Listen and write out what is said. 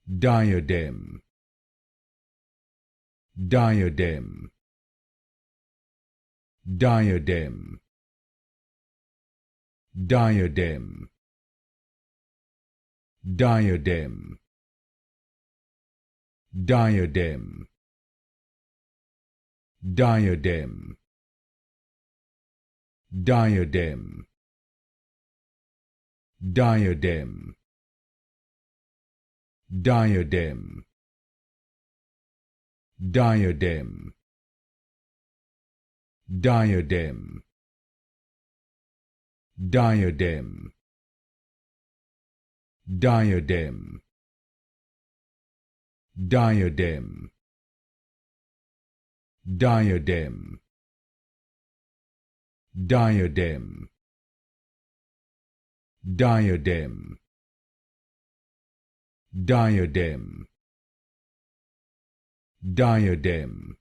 Diadem, diadem, diadem, diadem, diadem, diadem, diadem, diadem, diadem, diadem, diadem, diadem, diadem, diadem, diadem, diadem, diadem, diadem, diadem, diadem,